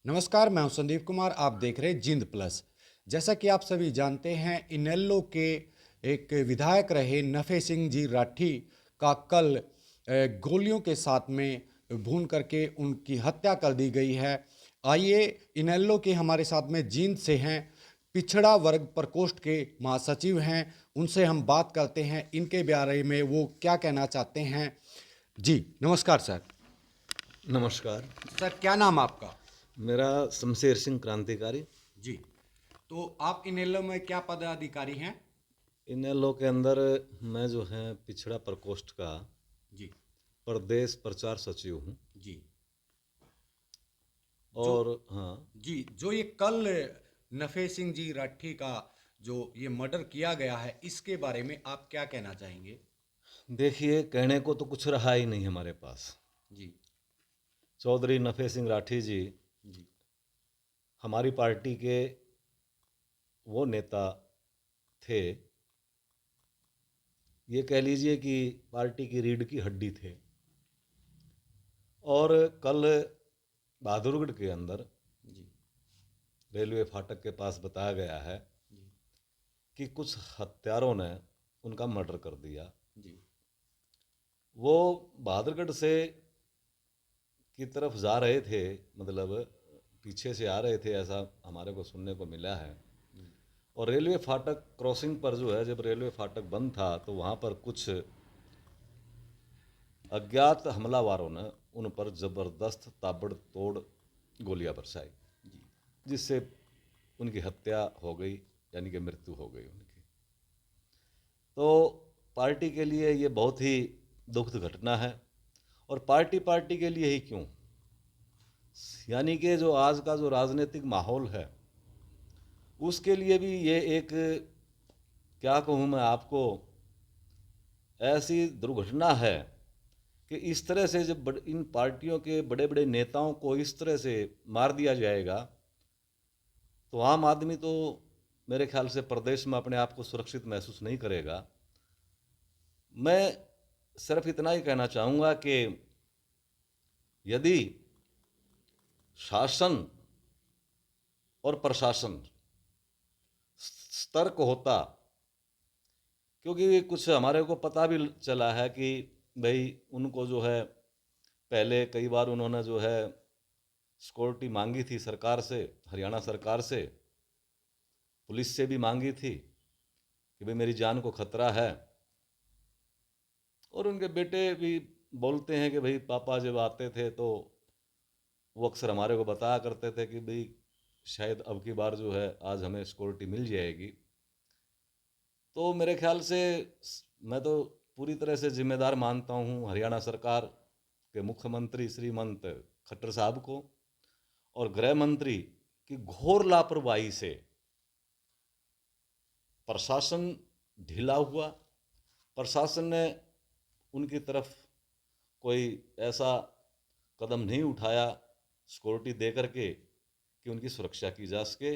नमस्कार, मैं हूं संदीप कुमार। आप देख रहे हैं जिंद प्लस। जैसा कि आप सभी जानते हैं, इनेलो के एक विधायक रहे नफे सिंह जी राठी का कल गोलियों के साथ में भून करके उनकी हत्या कर दी गई है। आइए, इनेलो के हमारे साथ में जींद से हैं, पिछड़ा वर्ग प्रकोष्ठ के महासचिव हैं, उनसे हम बात करते हैं इनके बारे में वो क्या कहना चाहते हैं। जी नमस्कार सर। नमस्कार। सर, क्या नाम आपका? मेरा शमशेर सिंह क्रांतिकारी। जी, तो आप इनेलो में क्या पदाधिकारी हैं? इनेलो के अंदर मैं जो है पिछड़ा प्रकोष्ठ का जी। प्रदेश प्रचार सचिव हूँ। जी। जो और हाँ, जी, जो ये कल नफे सिंह जी राठी का जो ये मर्डर किया गया है, इसके बारे में आप क्या कहना चाहेंगे? देखिए, कहने को तो कुछ रहा ही नहीं हमारे पास। जी। चौधरी नफे सिंह राठी जी जी। हमारी पार्टी के वो नेता थे, ये कह लीजिए कि पार्टी की रीढ़ की हड्डी थे। और कल बहादुरगढ़ के अंदर जी। रेलवे फाटक के पास बताया गया है जी। कि कुछ हत्यारों ने उनका मर्डर कर दिया। जी। वो बहादुरगढ़ से की तरफ जा रहे थे, मतलब पीछे से आ रहे थे, ऐसा हमारे को सुनने को मिला है। और रेलवे फाटक क्रॉसिंग पर जो है, जब रेलवे फाटक बंद था तो वहाँ पर कुछ अज्ञात हमलावरों ने उन पर ज़बरदस्त ताबड़तोड़ गोलियां बरसाई, जी। जिससे उनकी हत्या हो गई, यानी कि मृत्यु हो गई उनकी। तो पार्टी के लिए ये बहुत ही दुखद घटना है। और पार्टी पार्टी के लिए ही क्यों, यानी कि जो आज का जो राजनीतिक माहौल है उसके लिए भी ये एक, क्या कहूँ मैं आपको, ऐसी दुर्घटना है कि इस तरह से जब इन पार्टियों के बड़े बड़े नेताओं को इस तरह से मार दिया जाएगा तो आम आदमी तो मेरे ख्याल से प्रदेश में अपने आप को सुरक्षित महसूस नहीं करेगा। मैं सिर्फ इतना ही कहना चाहूँगा कि यदि शासन और प्रशासन सतर्क होता, क्योंकि कुछ हमारे को पता भी चला है कि भाई उनको जो है पहले कई बार उन्होंने जो है सिक्योरिटी मांगी थी सरकार से, हरियाणा सरकार से, पुलिस से भी मांगी थी कि भाई मेरी जान को खतरा है। और उनके बेटे भी बोलते हैं कि भाई पापा जब आते थे तो वो अक्सर हमारे को बताया करते थे कि भाई शायद अब की बार जो है आज हमें सिक्योरिटी मिल जाएगी। तो मेरे ख्याल से मैं तो पूरी तरह से जिम्मेदार मानता हूँ हरियाणा सरकार के मुख्यमंत्री श्रीमंत खट्टर साहब को और गृह मंत्री की घोर लापरवाही से प्रशासन ढीला हुआ। प्रशासन ने उनकी तरफ कोई ऐसा कदम नहीं उठाया सिक्योरिटी दे करके कि उनकी सुरक्षा की जा सके।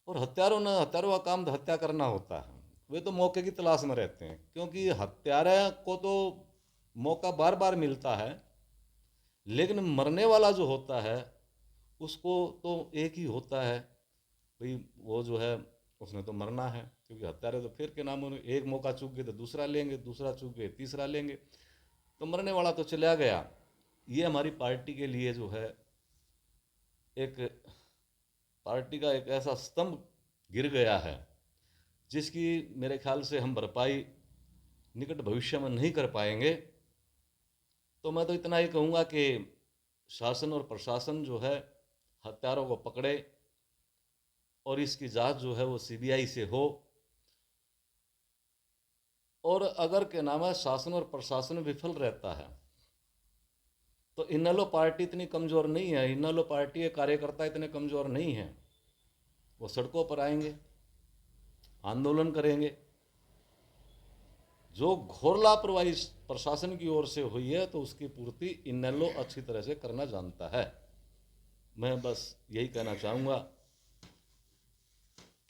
और हत्यारों का काम तो हत्या करना होता है, वे तो मौके की तलाश में रहते हैं, क्योंकि हत्यारे को तो मौका बार बार मिलता है, लेकिन मरने वाला जो होता है उसको तो एक ही होता है, भाई वो जो है उसने तो मरना है। क्योंकि हत्यारे तो फिर के नाम, एक मौका चूक गए तो दूसरा लेंगे, दूसरा चूक गए तीसरा लेंगे, तो मरने वाला तो चला गया। ये हमारी पार्टी के लिए जो है एक, पार्टी का एक ऐसा स्तंभ गिर गया है जिसकी मेरे ख्याल से हम भरपाई निकट भविष्य में नहीं कर पाएंगे। तो मैं तो इतना ही कहूँगा कि शासन और प्रशासन जो है हत्यारों को पकड़े और इसकी जांच जो है वो सीबीआई से हो। और अगर क्या नाम है शासन और प्रशासन विफल रहता है तो इनेलो पार्टी इतनी कमज़ोर नहीं है, इनेलो पार्टी के कार्यकर्ता इतने कमज़ोर नहीं हैं। वो सड़कों पर आएंगे, आंदोलन करेंगे। जो घोर लापरवाही प्रशासन की ओर से हुई है तो उसकी पूर्ति इनेलो अच्छी तरह से करना जानता है। मैं बस यही कहना चाहूँगा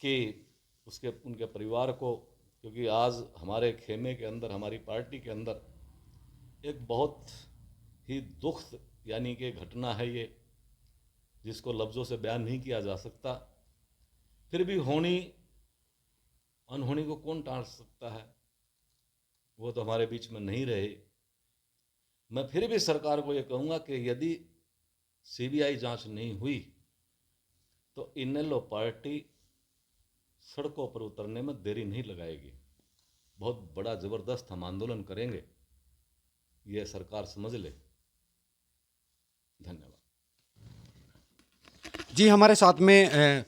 कि उसके उनके परिवार को, क्योंकि आज हमारे खेमे के अंदर, हमारी पार्टी के अंदर एक बहुत ही दुख यानी कि घटना है ये, जिसको लफ्ज़ों से बयान नहीं किया जा सकता। फिर भी होनी अनहोनी को कौन टाल सकता है, वो तो हमारे बीच में नहीं रहे। मैं फिर भी सरकार को ये कहूँगा कि यदि सीबीआई जांच नहीं हुई तो इनेलो पार्टी सड़कों पर उतरने में देरी नहीं लगाएगी। बहुत बड़ा ज़बरदस्त हम आंदोलन करेंगे, यह सरकार समझ ले। धन्यवाद। जी, हमारे साथ में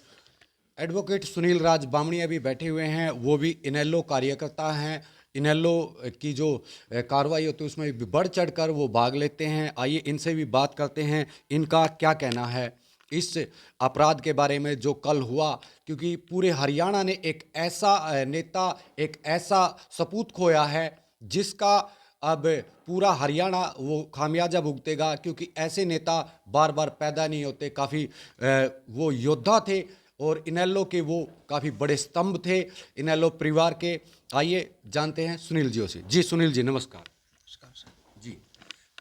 एडवोकेट सुनील राज बामणिया भी बैठे हुए हैं। वो भी इनेलो कार्यकर्ता हैं। इनेलो की जो कार्रवाई होती है उसमें भी बढ़ चढ़कर वो भाग लेते हैं। आइए इनसे भी बात करते हैं, इनका क्या कहना है इस अपराध के बारे में जो कल हुआ। क्योंकि पूरे हरियाणा ने एक ऐसा नेता, एक ऐसा सपूत खोया है जिसका अब पूरा हरियाणा वो खामियाजा भुगतेगा। क्योंकि ऐसे नेता बार बार पैदा नहीं होते। काफ़ी वो योद्धा थे और इनेलो के वो काफ़ी बड़े स्तंभ थे इनेलो परिवार के। आइए जानते हैं सुनील जी से। जी सुनील जी, नमस्कार। नमस्कार सर। जी,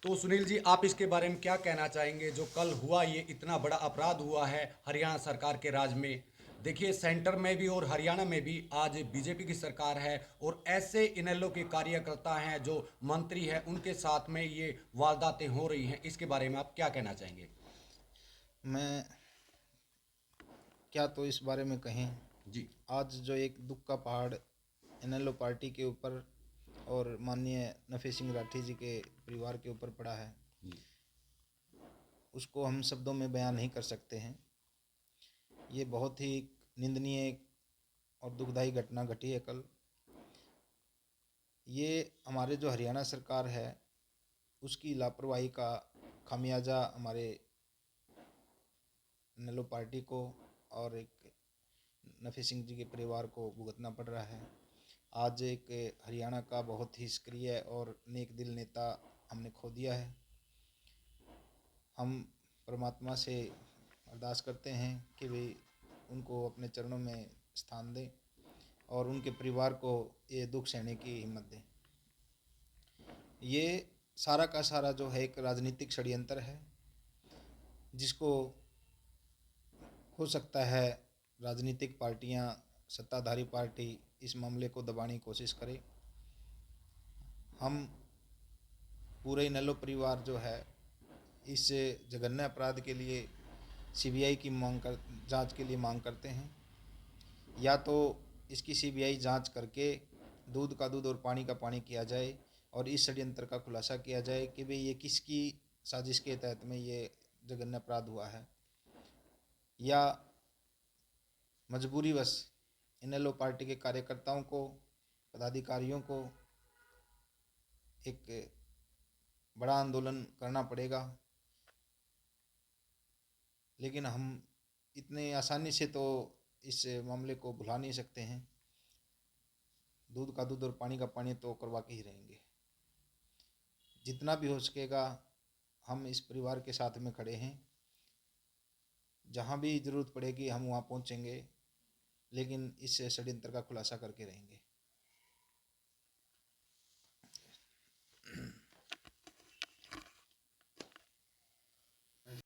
तो सुनील जी, आप इसके बारे में क्या कहना चाहेंगे जो कल हुआ, ये इतना बड़ा अपराध हुआ है हरियाणा सरकार के राज में। देखिए, सेंटर में भी और हरियाणा में भी आज बीजेपी की सरकार है और ऐसे इनेलो के कार्यकर्ता हैं जो मंत्री हैं, उनके साथ में ये वारदातें हो रही हैं। इसके बारे में आप क्या कहना चाहेंगे? मैं क्या तो इस बारे में कहें। जी आज जो एक दुख का पहाड़ इनेलो पार्टी के ऊपर और माननीय नफे सिंह राठी जी के परिवार के ऊपर पड़ा है, उसको हम शब्दों में बयान नहीं कर सकते हैं। ये बहुत ही निंदनीय और दुखदाई घटना घटी है कल। ये हमारे जो हरियाणा सरकार है उसकी लापरवाही का खामियाजा हमारे इनेलो पार्टी को और एक नफे सिंह जी के परिवार को भुगतना पड़ रहा है। आज एक हरियाणा का बहुत ही सक्रिय और नेक दिल नेता हमने खो दिया है। हम परमात्मा से अरदास करते हैं कि वे उनको अपने चरणों में स्थान दें और उनके परिवार को ये दुख सहने की हिम्मत दें। ये सारा का सारा जो है एक राजनीतिक षड्यंत्र है, जिसको हो सकता है राजनीतिक पार्टियां, सत्ताधारी पार्टी इस मामले को दबाने की कोशिश करे। हम पूरे इनेलो परिवार जो है इस जघन्य अपराध के लिए सीबीआई की जांच के लिए मांग करते हैं। या तो इसकी सीबीआई जांच करके दूध का दूध और पानी का पानी किया जाए और इस षड्यंत्र का खुलासा किया जाए कि भाई ये किसकी साजिश के तहत में ये जघन्य अपराध हुआ है, या मजबूरीवश इनेलो पार्टी के कार्यकर्ताओं को, पदाधिकारियों को एक बड़ा आंदोलन करना पड़ेगा। लेकिन हम इतने आसानी से तो इस मामले को भुला नहीं सकते हैं। दूध का दूध और पानी का पानी तो करवा के ही रहेंगे। जितना भी हो सकेगा हम इस परिवार के साथ में खड़े हैं। जहाँ भी ज़रूरत पड़ेगी हम वहाँ पहुँचेंगे, लेकिन इस षड्यंत्र का खुलासा करके रहेंगे।